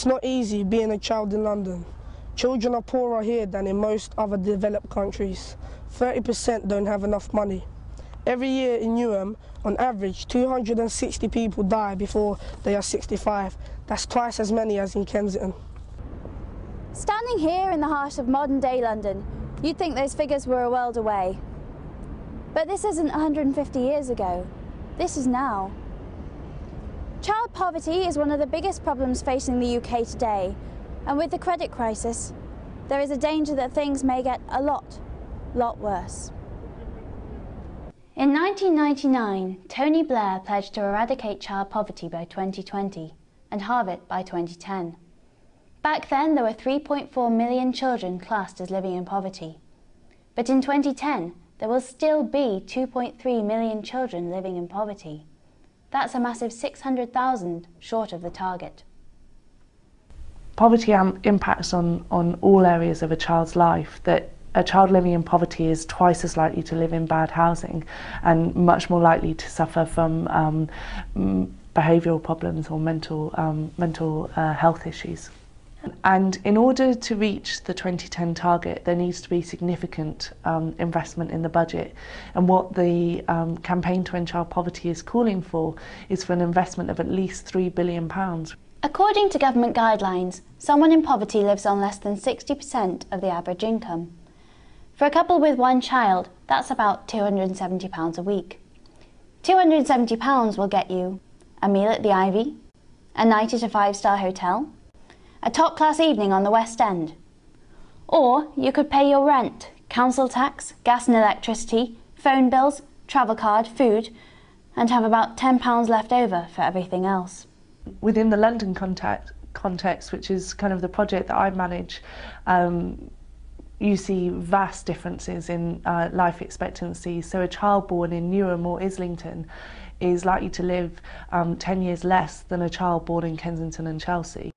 It's not easy being a child in London. Children are poorer here than in most other developed countries. 30% don't have enough money. Every year in Newham, on average, 260 people die before they are 65. That's twice as many as in Kensington. Standing here in the heart of modern-day London, you'd think those figures were a world away. But this isn't 150 years ago. This is now. Child poverty is one of the biggest problems facing the UK today, and with the credit crisis, there is a danger that things may get a lot worse. In 1999, Tony Blair pledged to eradicate child poverty by 2020 and halve it by 2010. Back then, there were 3.4 million children classed as living in poverty. But in 2010, there will still be 2.3 million children living in poverty. That's a massive 600,000 short of the target. Poverty impacts on all areas of a child's life. That a child living in poverty is twice as likely to live in bad housing and much more likely to suffer from behavioural problems or mental health issues. And in order to reach the 2010 target, there needs to be significant investment in the budget. And what the Campaign to End Child Poverty is calling for is for an investment of at least £3 billion. According to government guidelines, someone in poverty lives on less than 60% of the average income. For a couple with one child, that's about £270 a week. £270 will get you a meal at the Ivy, a night at a 5-star hotel, a top-class evening on the West End. Or you could pay your rent, council tax, gas and electricity, phone bills, travel card, food, and have about £10 left over for everything else. Within the London context, which is kind of the project that I manage, you see vast differences in life expectancy. So a child born in Newham or Islington is likely to live 10 years less than a child born in Kensington and Chelsea.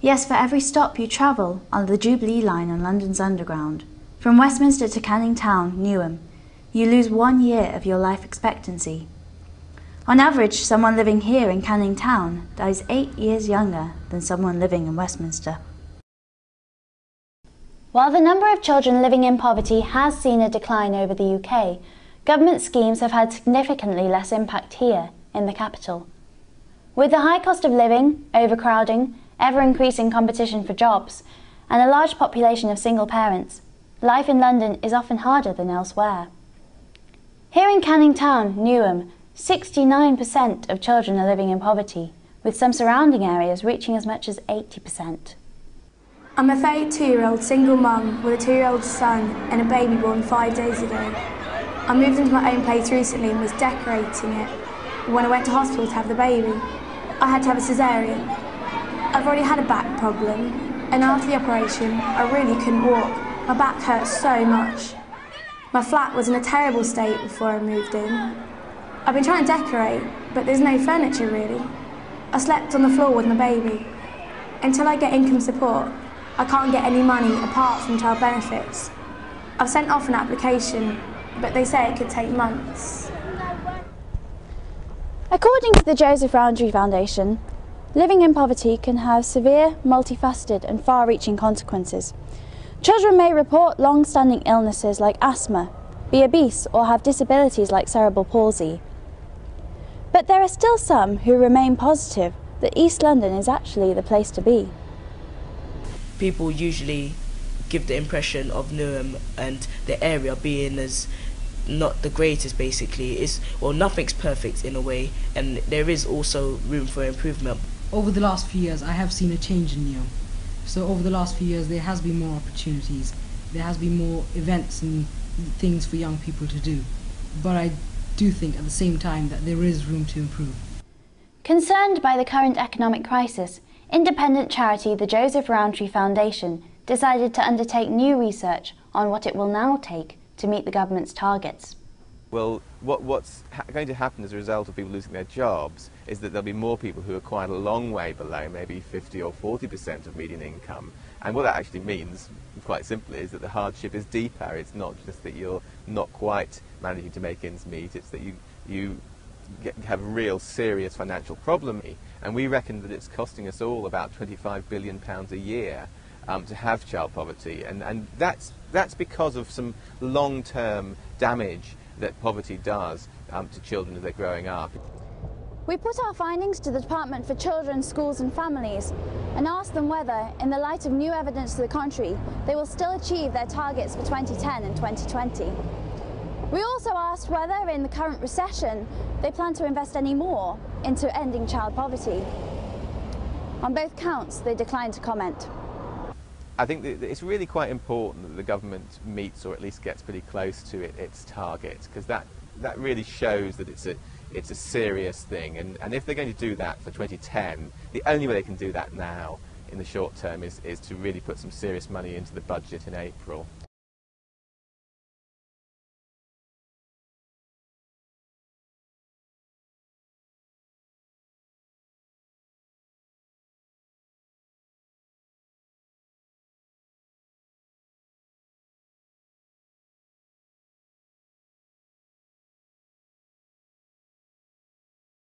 Yes, for every stop you travel on the Jubilee line on London's Underground, from Westminster to Canning Town, Newham, you lose 1 year of your life expectancy. On average, someone living here in Canning Town dies 8 years younger than someone living in Westminster. While the number of children living in poverty has seen a decline over the UK, government schemes have had significantly less impact here in the capital. With the high cost of living, overcrowding, ever-increasing competition for jobs, and a large population of single parents, life in London is often harder than elsewhere. Here in Canning Town, Newham, 69% of children are living in poverty, with some surrounding areas reaching as much as 80%. I'm a 32-year-old single mum with a 2-year-old son and a baby born 5 days ago. I moved into my own place recently and was decorating it. When I went to hospital to have the baby, I had to have a caesarean. I've already had a back problem, and after the operation, I really couldn't walk. My back hurt so much. My flat was in a terrible state before I moved in. I've been trying to decorate, but there's no furniture really. I slept on the floor with my baby. Until I get income support, I can't get any money apart from child benefits. I've sent off an application, but they say it could take months. According to the Joseph Rowntree Foundation, living in poverty can have severe, multifaceted and far-reaching consequences. Children may report long-standing illnesses like asthma, be obese or have disabilities like cerebral palsy. But there are still some who remain positive that East London is actually the place to be. People usually give the impression of Newham and the area being as not the greatest basically. Well, nothing's perfect in a way, and there is also room for improvement. Over the last few years I have seen a change in Newham. So over the last few years there has been more opportunities, there has been more events and things for young people to do. But I do think at the same time that there is room to improve. Concerned by the current economic crisis, independent charity the Joseph Rowntree Foundation decided to undertake new research on what it will now take to meet the government's targets. Well, what's going to happen as a result of people losing their jobs is that there'll be more people who are quite a long way below, maybe 50 or 40% of median income. And what that actually means, quite simply, is that the hardship is deeper. It's not just that you're not quite managing to make ends meet, it's that you have a real serious financial problem. And we reckon that it's costing us all about £25 billion a year to have child poverty. And that's because of some long-term damage that poverty does to children as they're growing up. We put our findings to the Department for Children, Schools and Families and asked them whether, in the light of new evidence to the contrary, they will still achieve their targets for 2010 and 2020. We also asked whether, in the current recession, they plan to invest any more into ending child poverty. On both counts, they declined to comment. I think that it's really quite important that the government meets, or at least gets pretty close to its target, because that really shows that it's a serious thing. And if they're going to do that for 2010, the only way they can do that now in the short term is to really put some serious money into the budget in April.